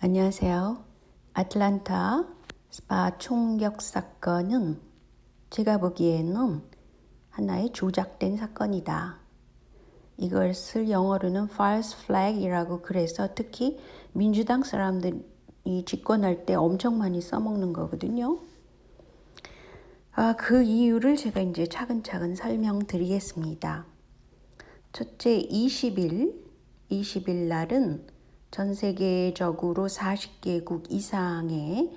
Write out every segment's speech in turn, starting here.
안녕하세요. 아틀란타 스파 총격 사건은 제가 보기에는 하나의 조작된 사건이다. 이것을 영어로는 false flag이라고 그래서 특히 민주당 사람들이 집권할 때 엄청 많이 써먹는 거거든요. 그 이유를 제가 이제 차근차근 설명드리겠습니다. 첫째, 20일 날은 전 세계적으로 40개국 이상의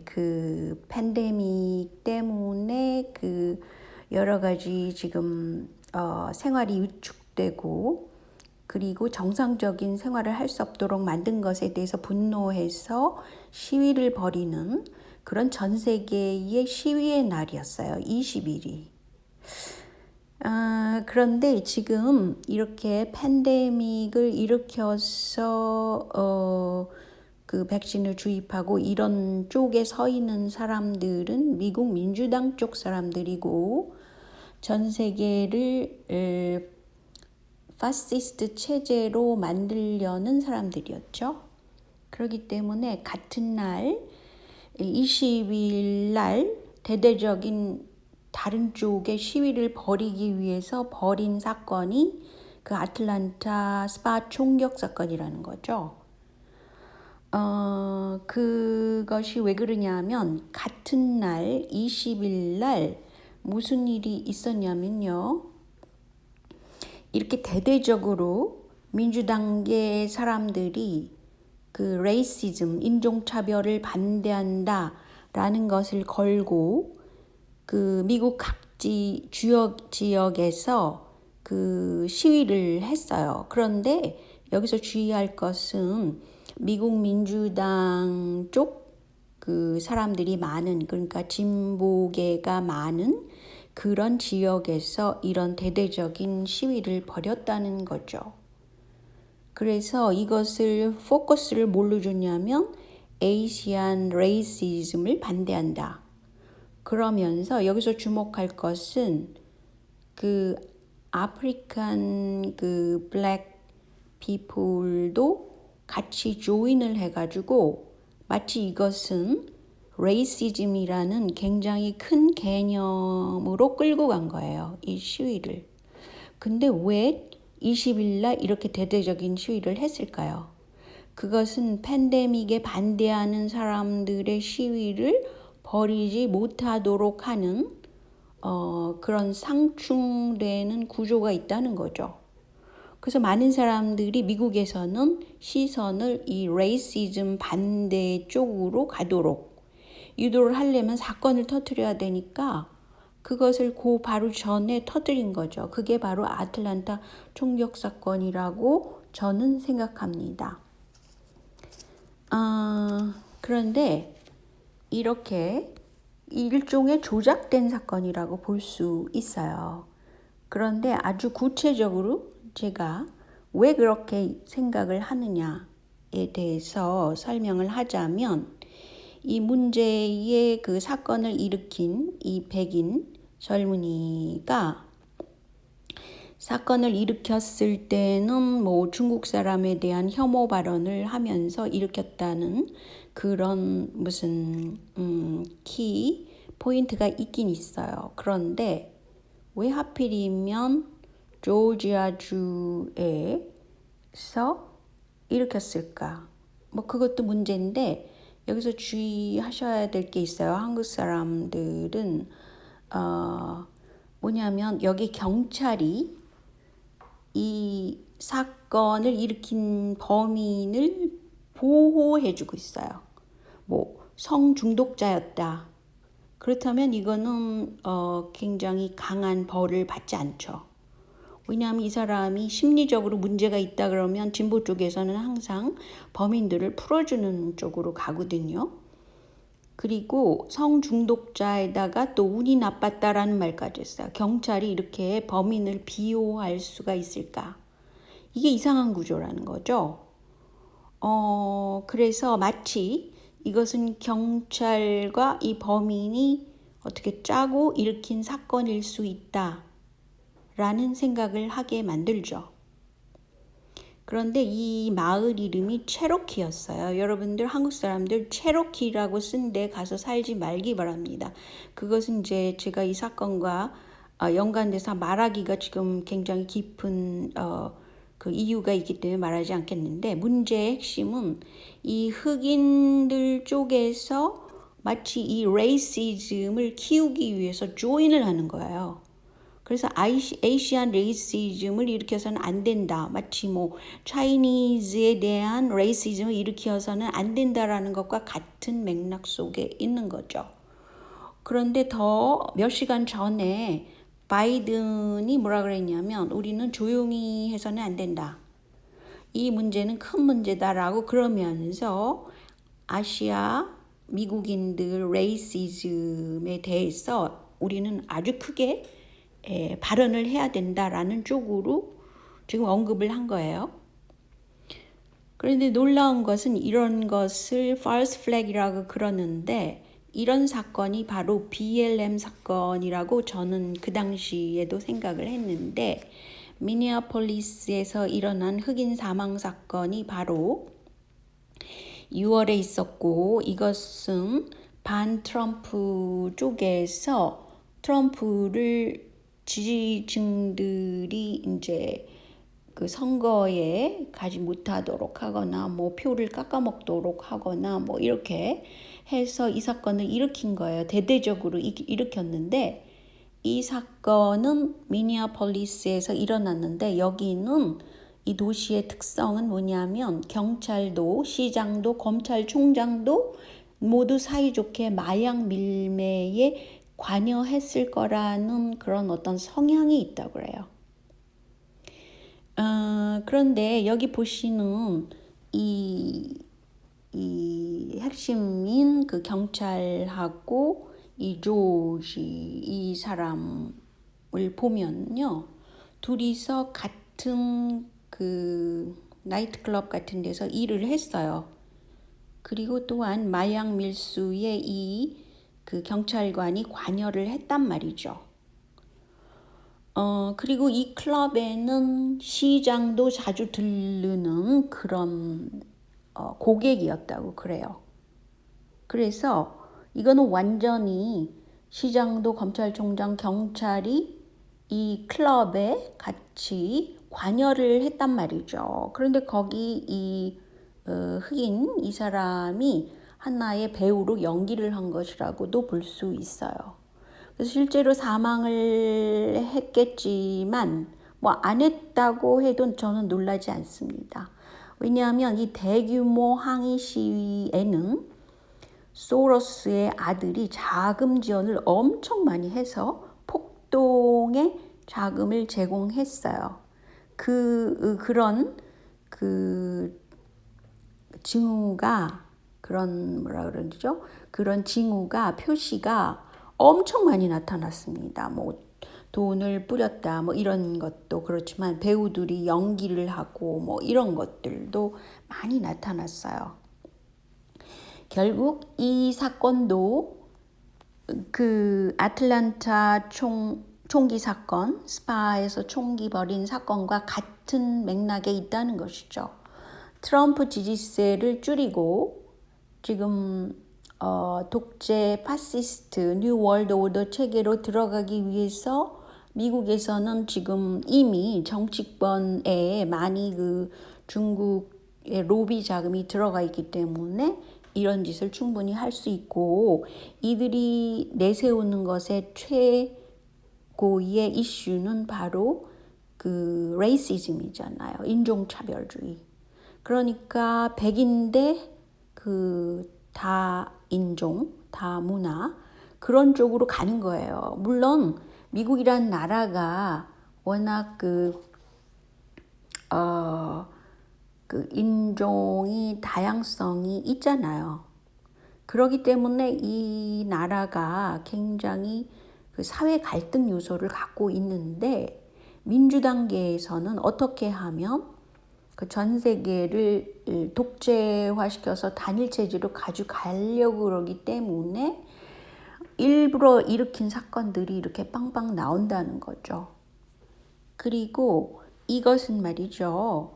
그 팬데믹 때문에 그 여러 가지 지금 생활이 위축되고 그리고 정상적인 생활을 할 수 없도록 만든 것에 대해서 분노해서 시위를 벌이는 그런 전 세계의 시위의 날이었어요. 20일이. 그런데 지금 이렇게 팬데믹을 일으켜서 그 백신을 주입하고 이런 쪽에 서 있는 사람들은 미국 민주당 쪽 사람들이고 전 세계를 파시스트 체제로 만들려는 사람들이었죠. 그렇기 때문에 같은 날 20일 날 대대적인 다른 쪽의 시위를 벌이기 위해서 벌인 사건이 그 아틀란타 스파 총격 사건이라는 거죠. 그것이 왜 그러냐면 같은 날 20일 날 무슨 일이 있었냐면요. 이렇게 대대적으로 민주당계 사람들이 그 레이시즘, 인종차별을 반대한다라는 것을 걸고 그 미국 각지 주요 지역에서 그 시위를 했어요. 그런데 여기서 주의할 것은 미국 민주당 쪽 그 사람들이 많은, 그러니까 진보계가 많은 그런 지역에서 이런 대대적인 시위를 벌였다는 거죠. 그래서 이것을 포커스를 뭘로 줬냐면 에이시안 레이시즘을 반대한다. 그러면서 여기서 주목할 것은 그 아프리칸 그 블랙 피플도 같이 조인을 해가지고 마치 이것은 레이시즘이라는 굉장히 큰 개념으로 끌고 간 거예요. 이 시위를. 근데 왜 20일 날 이렇게 대대적인 시위를 했을까요? 그것은 팬데믹에 반대하는 사람들의 시위를 벌이지 못하도록 하는 그런 상충되는 구조가 있다는 거죠. 그래서 많은 사람들이 미국에서는 시선을 이 레이시즘 반대 쪽으로 가도록 유도를 하려면 사건을 터뜨려야 되니까 그것을 바로 전에 터뜨린 거죠. 그게 바로 아틀란타 총격 사건이라고 저는 생각합니다. 그런데 이렇게 일종의 조작된 사건이라고 볼 수 있어요. 그런데 아주 구체적으로 제가 왜 그렇게 생각을 하느냐에 대해서 설명을 하자면 이 문제의 그 사건을 일으킨 이 백인 젊은이가 사건을 일으켰을 때는 뭐 중국 사람에 대한 혐오 발언을 하면서 일으켰다는 그런 무슨 키 포인트가 있긴 있어요. 그런데 왜 하필이면 조지아주에서 일으켰을까? 뭐 그것도 문제인데 여기서 주의하셔야 될 게 있어요. 한국 사람들은 뭐냐면 여기 경찰이 이 사건을 일으킨 범인을 보호해주고 있어요. 뭐 성중독자였다. 그렇다면 이거는 굉장히 강한 벌을 받지 않죠. 왜냐하면 이 사람이 심리적으로 문제가 있다 그러면 진보 쪽에서는 항상 범인들을 풀어주는 쪽으로 가거든요. 그리고 성중독자에다가 또 운이 나빴다라는 말까지 했어요. 경찰이 이렇게 범인을 비호할 수가 있을까? 이게 이상한 구조라는 거죠. 그래서 마치 이것은 경찰과 이 범인이 어떻게 짜고 일으킨 사건일 수 있다라는 생각을 하게 만들죠. 그런데 이 마을 이름이 체로키였어요. 여러분들 한국 사람들 체로키라고 쓴 데 가서 살지 말기 바랍니다. 그것은 이제 제가 이 사건과 연관돼서 말하기가 지금 굉장히 깊은 그 이유가 있기 때문에 말하지 않겠는데, 문제의 핵심은 이 흑인들 쪽에서 마치 이 레이시즘을 키우기 위해서 조인을 하는 거예요. 그래서 아시안 레이시즘을 일으켜서는 안 된다. 마치 뭐 차이니즈에 대한 레이시즘을 일으켜서는 안 된다라는 것과 같은 맥락 속에 있는 거죠. 그런데 더 몇 시간 전에 바이든이 뭐라 그랬냐면, 우리는 조용히 해서는 안 된다. 이 문제는 큰 문제다라고 그러면서 아시아 미국인들 레이시즘에 대해서 우리는 아주 크게 발언을 해야 된다라는 쪽으로 지금 언급을 한 거예요. 그런데 놀라운 것은 이런 것을 false flag이라고 그러는데, 이런 사건이 바로 BLM 사건이라고 저는 그 당시에도 생각을 했는데, 미니애폴리스에서 일어난 흑인 사망 사건이 바로 6월에 있었고, 이것은 반 트럼프 쪽에서 트럼프를 지지층들이 이제 그 선거에 가지 못하도록 하거나 뭐 표를 깎아먹도록 하거나 뭐 이렇게 해서 이 사건을 일으킨 거예요. 대대적으로 일으켰는데, 이 사건은 미니애폴리스에서 일어났는데, 여기는 이 도시의 특성은 뭐냐면 경찰도, 시장도, 검찰총장도 모두 사이좋게 마약 밀매에 관여했을 거라는 그런 어떤 성향이 있다고 그래요. 그런데 여기 보시는 이 핵심인 그 경찰하고 이 조지 이 사람을 보면요, 둘이서 같은 그 나이트클럽 같은 데서 일을 했어요. 그리고 또한 마약 밀수에 이 그 경찰관이 관여를 했단 말이죠. 그리고 이 클럽에는 시장도 자주 들르는 그런 고객이었다고 그래요. 그래서 이거는 완전히 시장도, 검찰총장, 경찰이 이 클럽에 같이 관여를 했단 말이죠. 그런데 거기 이 흑인 이 사람이 하나의 배우로 연기를 한 것이라고도 볼 수 있어요. 그래서 실제로 사망을 했겠지만 뭐 안 했다고 해도 저는 놀라지 않습니다. 왜냐하면 이 대규모 항의 시위에는 소로스의 아들이 자금 지원을 엄청 많이 해서 폭동에 자금을 제공했어요. 그런 그 징후가, 그런 뭐라 그러죠? 그런 징후가, 표시가 엄청 많이 나타났습니다. 뭐 돈을 뿌렸다 뭐 이런 것도 그렇지만 배우들이 연기를 하고 뭐 이런 것들도 많이 나타났어요. 결국 이 사건도 그 아틀란타 총기 사건, 스파에서 총기 버린 사건과 같은 맥락에 있다는 것이죠. 트럼프 지지세를 줄이고 지금 독재 파시스트 뉴 월드 오더 체계로 들어가기 위해서 미국에서는 지금 이미 정치권에 많이 그 중국의 로비 자금이 들어가 있기 때문에 이런 짓을 충분히 할 수 있고, 이들이 내세우는 것의 최고의 이슈는 바로 그 레이시즘이잖아요. 인종차별주의. 그러니까 백인대 그 다인종, 다문화 그런 쪽으로 가는 거예요. 물론 미국이란 나라가 워낙 그 인종이 다양성이 있잖아요. 그렇기 때문에 이 나라가 굉장히 그 사회 갈등 요소를 갖고 있는데, 민주당계에서는 어떻게 하면 그 전 세계를 독재화시켜서 단일 체제로 가져가려고 그러기 때문에 일부러 일으킨 사건들이 이렇게 빵빵 나온다는 거죠. 그리고 이것은 말이죠,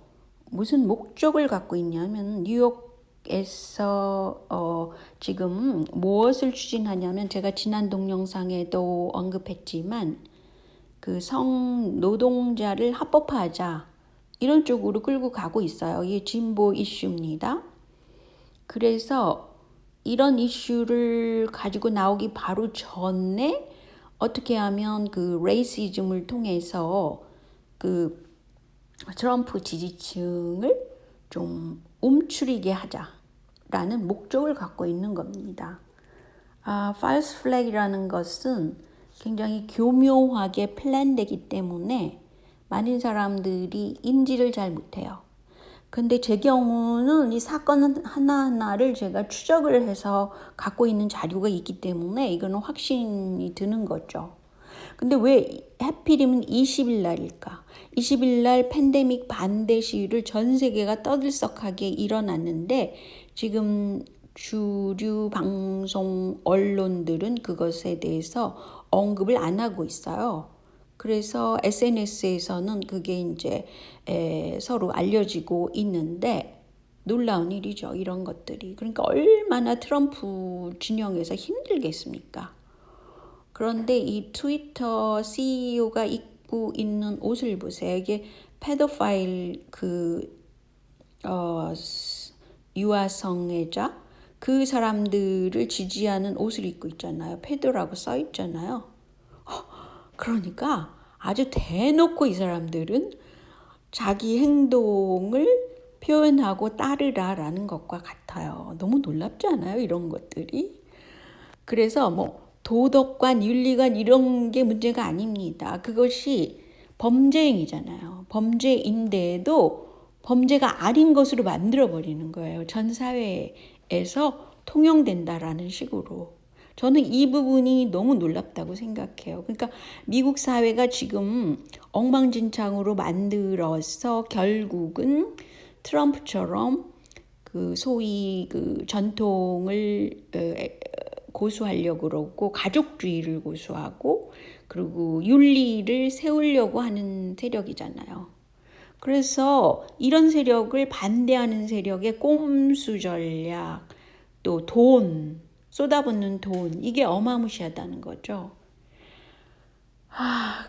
무슨 목적을 갖고 있냐면 뉴욕에서 지금 무엇을 추진하냐면 제가 지난 동영상에도 언급했지만 그 성노동자를 합법화하자 이런 쪽으로 끌고 가고 있어요. 이게 진보 이슈입니다. 그래서 이런 이슈를 가지고 나오기 바로 전에 어떻게 하면 그 레이시즘을 통해서 그 트럼프 지지층을 좀 움츠리게 하자라는 목적을 갖고 있는 겁니다. false flag이라는 것은 굉장히 교묘하게 플랜되기 때문에 많은 사람들이 인지를 잘 못해요. 근데 제 경우는 이 사건 하나하나를 제가 추적을 해서 갖고 있는 자료가 있기 때문에 이거는 확신이 드는 거죠. 근데 왜 하필이면 20일 날일까? 20일 날 팬데믹 반대 시위를 전 세계가 떠들썩하게 일어났는데 지금 주류 방송 언론들은 그것에 대해서 언급을 안 하고 있어요. 그래서 SNS에서는 그게 이제 서로 알려지고 있는데 놀라운 일이죠. 이런 것들이. 그러니까 얼마나 트럼프 진영에서 힘들겠습니까? 그런데 이 트위터 CEO가 입고 있는 옷을 보세요. 이게 페도파일 유아 성애자 그 사람들을 지지하는 옷을 입고 있잖아요. 페도라고 써 있잖아요. 그러니까 아주 대놓고 이 사람들은 자기 행동을 표현하고 따르라라는 것과 같아요. 너무 놀랍지 않아요? 이런 것들이. 그래서 뭐 도덕관, 윤리관 이런 게 문제가 아닙니다. 그것이 범죄행위잖아요. 범죄인데도 범죄가 아닌 것으로 만들어버리는 거예요. 전 사회에서 통용된다라는 식으로. 저는 이 부분이 너무 놀랍다고 생각해요. 그러니까 미국 사회가 지금 엉망진창으로 만들어서 결국은 트럼프처럼 그 소위 그 전통을 고수하려고 그러고 가족주의를 고수하고 그리고 윤리를 세우려고 하는 세력이잖아요. 그래서 이런 세력을 반대하는 세력의 꼼수 전략, 또 돈, 쏟아붓는 돈, 이게 어마무시하다는 거죠.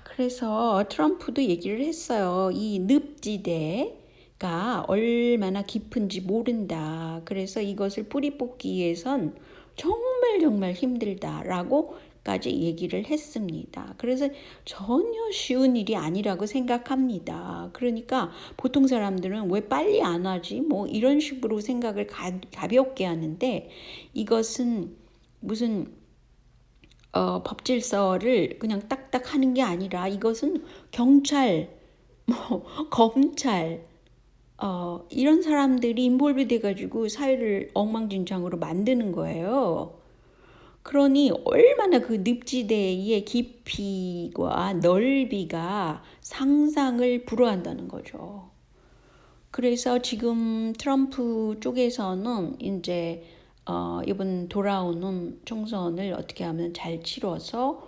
그래서 트럼프도 얘기를 했어요. 이 늪지대가 얼마나 깊은지 모른다. 그래서 이것을 뿌리 뽑기 위해선 정말 힘들다라고까지 얘기를 했습니다. 그래서 전혀 쉬운 일이 아니라고 생각합니다. 그러니까 보통 사람들은 왜 빨리 안 하지? 뭐 이런 식으로 생각을 가볍게 하는데 이것은 무슨 법질서를 그냥 딱딱 하는 게 아니라 이것은 경찰, 뭐 검찰, 이런 사람들이 인볼브 돼가지고 사회를 엉망진창으로 만드는 거예요. 그러니 얼마나 그 늪지대의 깊이와 넓이가 상상을 불허한다는 거죠. 그래서 지금 트럼프 쪽에서는 이제 이번 돌아오는 총선을 어떻게 하면 잘 치러서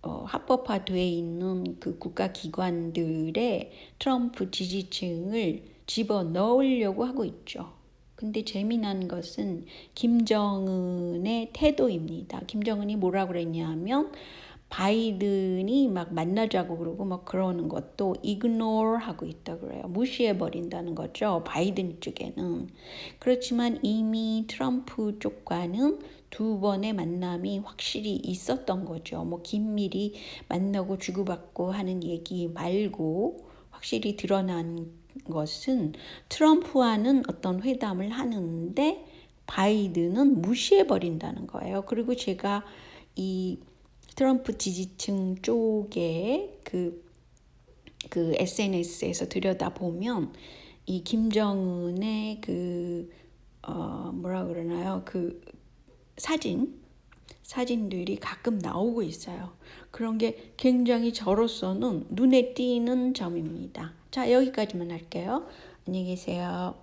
합법화되어 있는 그 국가기관들의 트럼프 지지층을 집어넣으려고 하고 있죠. 근데 재미난 것은 김정은의 태도입니다. 김정은이 뭐라고 그랬냐면 바이든이 막 만나자고 그러고 막 그러는 것도 ignore 하고 있다 그래요. 무시해 버린다는 거죠. 바이든 쪽에는. 그렇지만 이미 트럼프 쪽과는 두 번의 만남이 확실히 있었던 거죠. 뭐 긴밀히 만나고 주고받고 하는 얘기 말고 확실히 드러난 것은 트럼프와는 어떤 회담을 하는데 바이든은 무시해 버린다는 거예요. 그리고 제가 이 트럼프 지지층 쪽에 그 SNS에서 들여다보면 이 김정은의 뭐라 그러나요? 그 사진들이 가끔 나오고 있어요. 그런 게 굉장히 저로서는 눈에 띄는 점입니다. 자, 여기까지만 할게요. 안녕히 계세요.